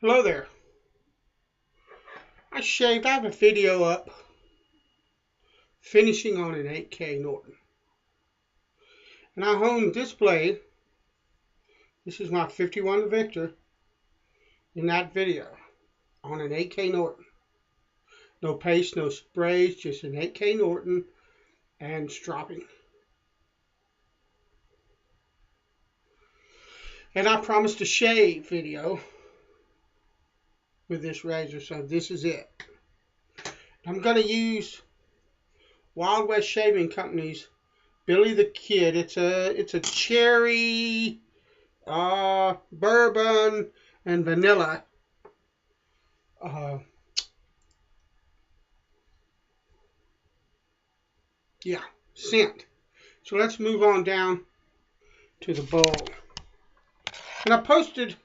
Hello there. I have a video up finishing on an 8K Norton. And I honed this blade. This is my 51 Victor in that video on an 8K Norton. No paste, no sprays, just an 8K Norton and stropping. And I promised a shave video with this razor, so this is it. I'm going to use Wild West Shaving Company's Billy the Kid. It's a cherry, bourbon, and vanilla scent. So let's move on down to the bowl. And I posted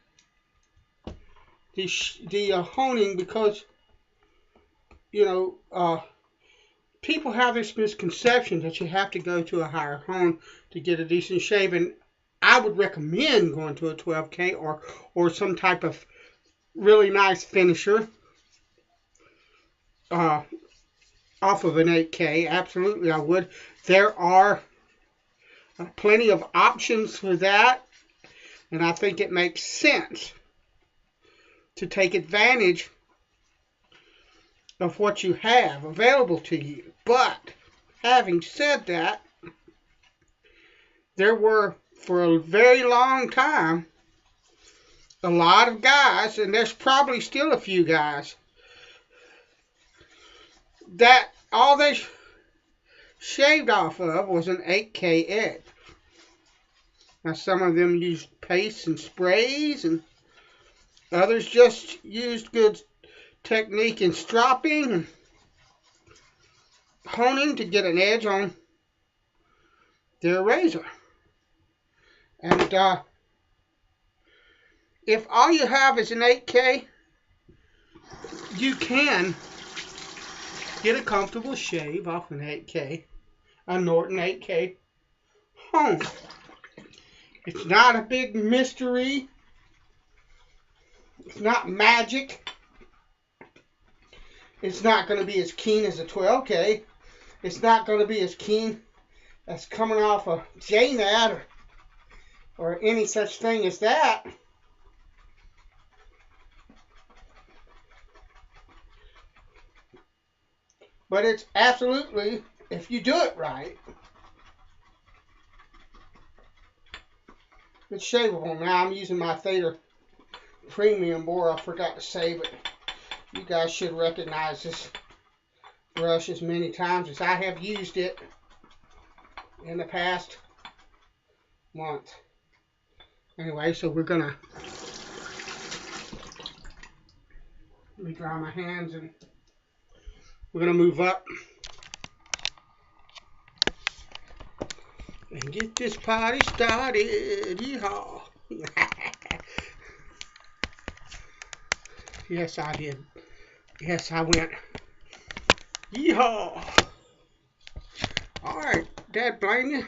the honing because, people have this misconception that you have to go to a higher hone to get a decent shave. And I would recommend going to a 12K or some type of really nice finisher off of an 8K. Absolutely, I would. There are plenty of options for that, and I think it makes sense to take advantage of what you have available to you. But having said that, there were, for a very long time, a lot of guys, and there's probably still a few guys, that all they shaved off of was an 8K edge. Now, some of them used paste and sprays, and others just used good technique in stropping and honing to get an edge on their razor. And if all you have is an 8K, you can get a comfortable shave off an 8K, a Norton 8K hone. It's not a big mystery. It's not magic. It's not going to be as keen as a 12K. It's not going to be as keen as coming off a JNAD or any such thing as that. But it's absolutely, if you do it right, it's shaveable. Now I'm using my Theta Premium bore. I forgot to say, but you guys should recognize this brush as many times as I have used it in the past month. Anyway, so we're gonna let me dry my hands, and we're gonna move up and get this party started. Yeehaw! Yes, I did. Yes, I went. Yeehaw! Alright, Dad, blame you.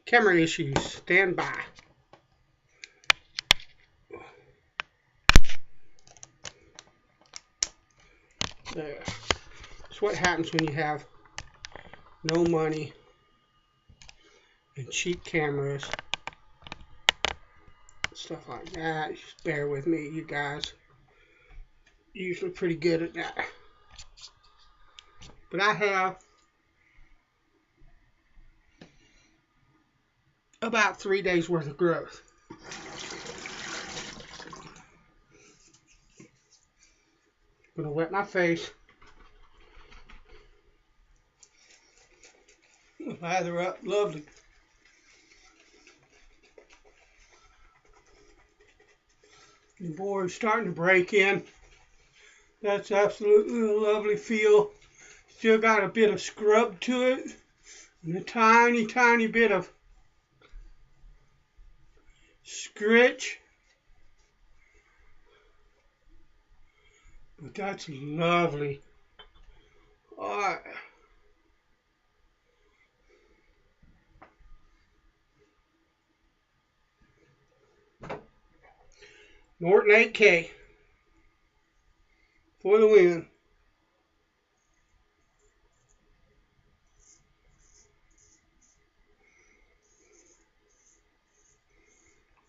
Camera issues. Stand by. There. That's what happens when you have no money and cheap cameras. Stuff like that. Just bear with me, you guys. Usually pretty good at that. But I have about 3 days worth of growth. I'm gonna wet my face. Lather up, lovely. The board's starting to break in. That's absolutely a lovely feel. Still got a bit of scrub to it, and a tiny, tiny bit of scritch. But that's lovely. Alright. Norton 8K for the win.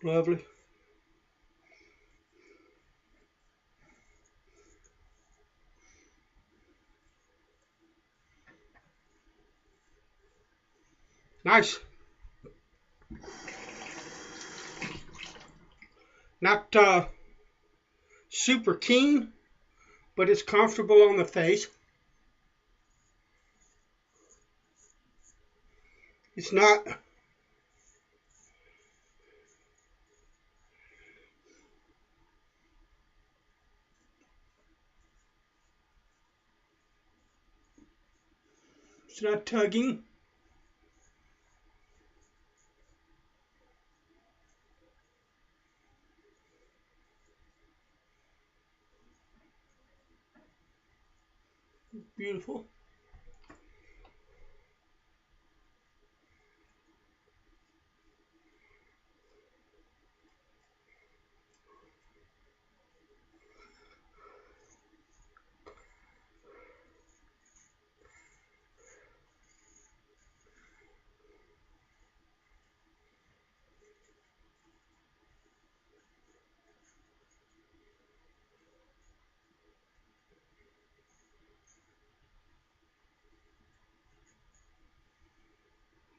Lovely. Nice. Not super keen, but it's comfortable on the face. It's not tugging. Beautiful.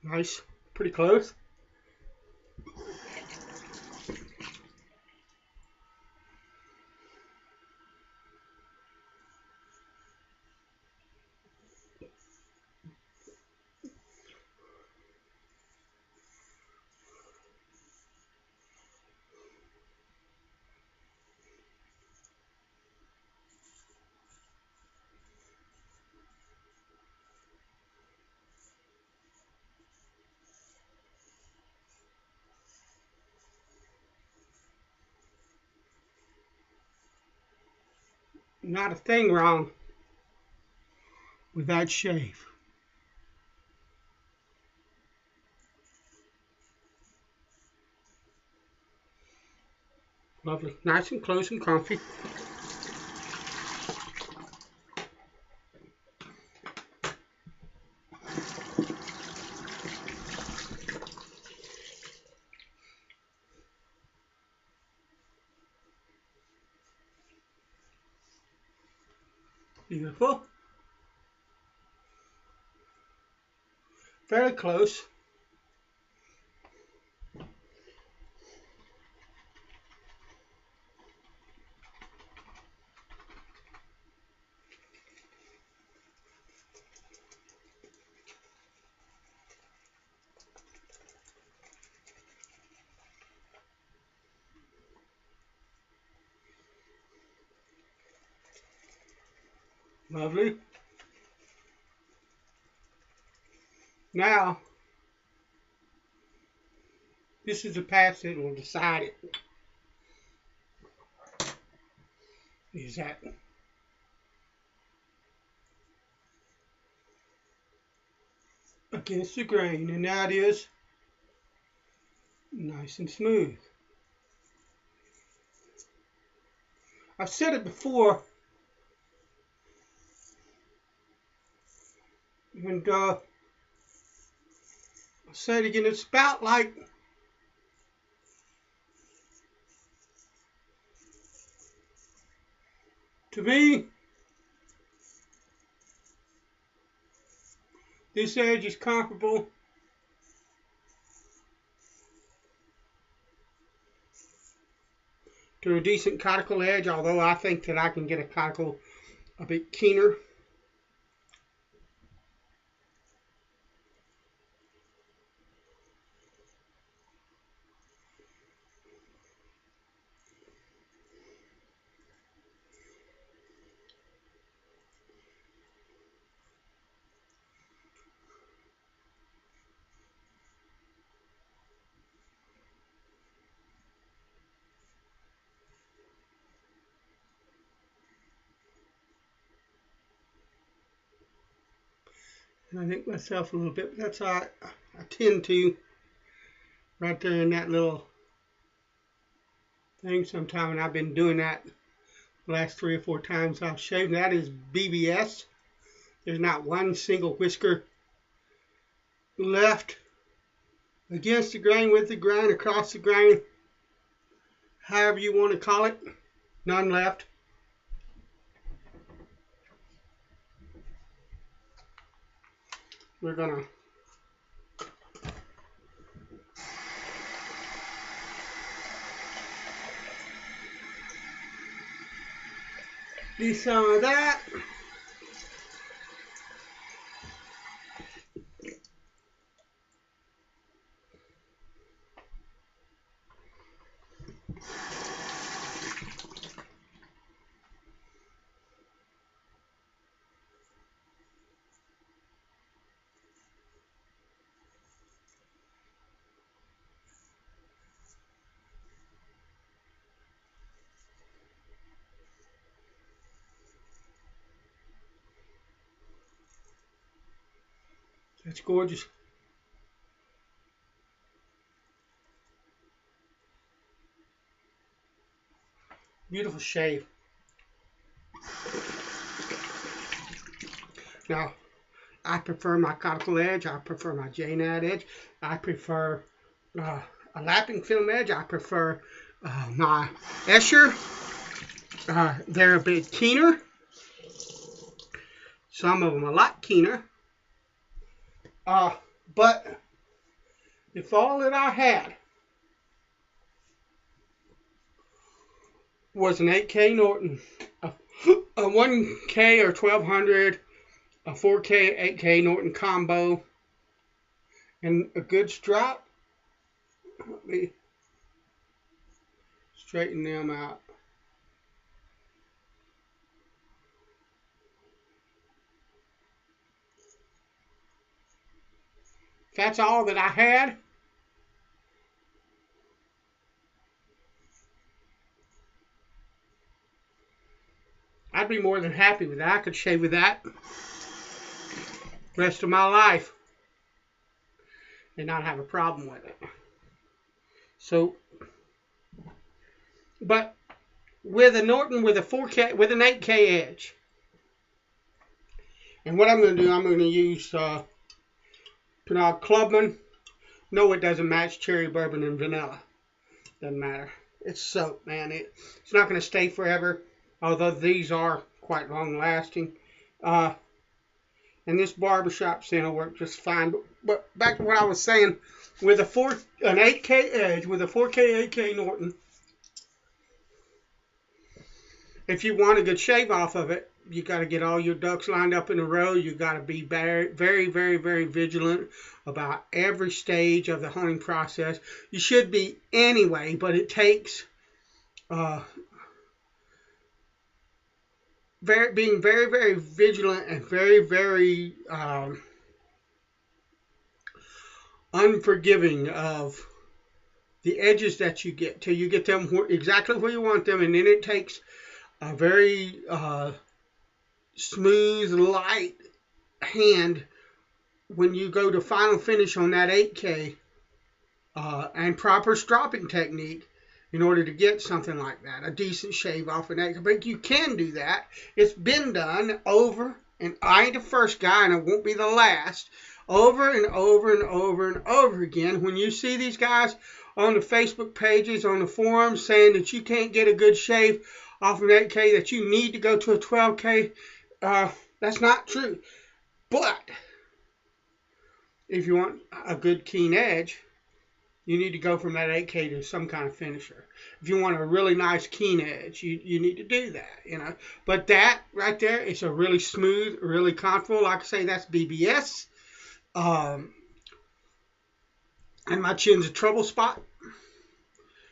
Nice. Pretty close. Not a thing wrong with that shave. Lovely. Nice and close and comfy. Beautiful. Very close. Lovely. Now, this is the pass that will decide it. Is that against the grain, and that is nice and smooth. I've said it before, and I'll say it again. It's about like to me, this edge is comparable to a decent cuticle edge, although I think that I can get a cuticle a bit keener. And I think myself a little bit, but that's all right. I tend to right there in that little thing sometime, and I've been doing that the last 3 or 4 times I've shaved. That is BBS. There's not one single whisker left against the grain, with the grain, across the grain, however you want to call it. None left. We're gonna do some of that. That's gorgeous. Beautiful shave. Now, I prefer my conical edge. I prefer my JNAD edge. I prefer a lapping film edge. I prefer my Escher. They're a bit keener. Some of them a lot keener. But if all that I had was an 8K Norton, a 1K or 1200, a 4K, 8K Norton combo, and a good strap, let me straighten them out. If that's all that I had, I'd be more than happy with that. I could shave with that the rest of my life and not have a problem with it. So, but with a Norton with a 4K, with an 8K edge, and what I'm going to do, I'm going to use Pernod Clubman. No, it doesn't match cherry bourbon and vanilla. Doesn't matter. It's soap, man. It's not going to stay forever, although these are quite long lasting. And this barbershop scent will work just fine. But back to what I was saying, with an 8K edge, with a 4K, 8K Norton, if you want a good shave off of it, you got to get all your ducks lined up in a row. You got to be very, very, very, very vigilant about every stage of the honing process. You should be anyway, but it takes being very, very vigilant and very, very unforgiving of the edges that you get till you get them exactly where you want them, and then it takes a very smooth, light hand when you go to final finish on that 8K and proper stropping technique in order to get something like that, a decent shave off an 8K. But you can do that. It's been done over, and I ain't the first guy, and I won't be the last, over and over and over and over again. When you see these guys on the Facebook pages, on the forums, saying that you can't get a good shave off an 8K, that you need to go to a 12K, that's not true. But if you want a good keen edge, you need to go from that 8K to some kind of finisher. If you want a really nice keen edge, you need to do that, you know. But that right there is a really smooth, really comfortable. Like I say, that's BBS. And my chin's a trouble spot.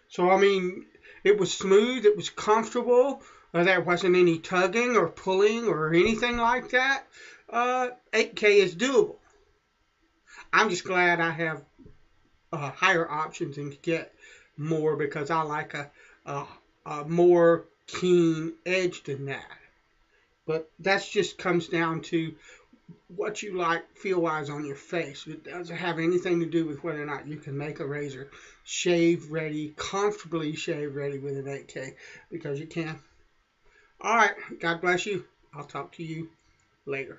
So, I mean, it was smooth, it was comfortable. There wasn't any tugging or pulling or anything like that. 8K is doable. I'm just glad I have higher options and get more, because I like a more keen edge than that. But that just comes down to what you like feel-wise on your face. It doesn't have anything to do with whether or not you can make a razor shave ready, comfortably shave ready with an 8K, because you can. All right, God bless you. I'll talk to you later.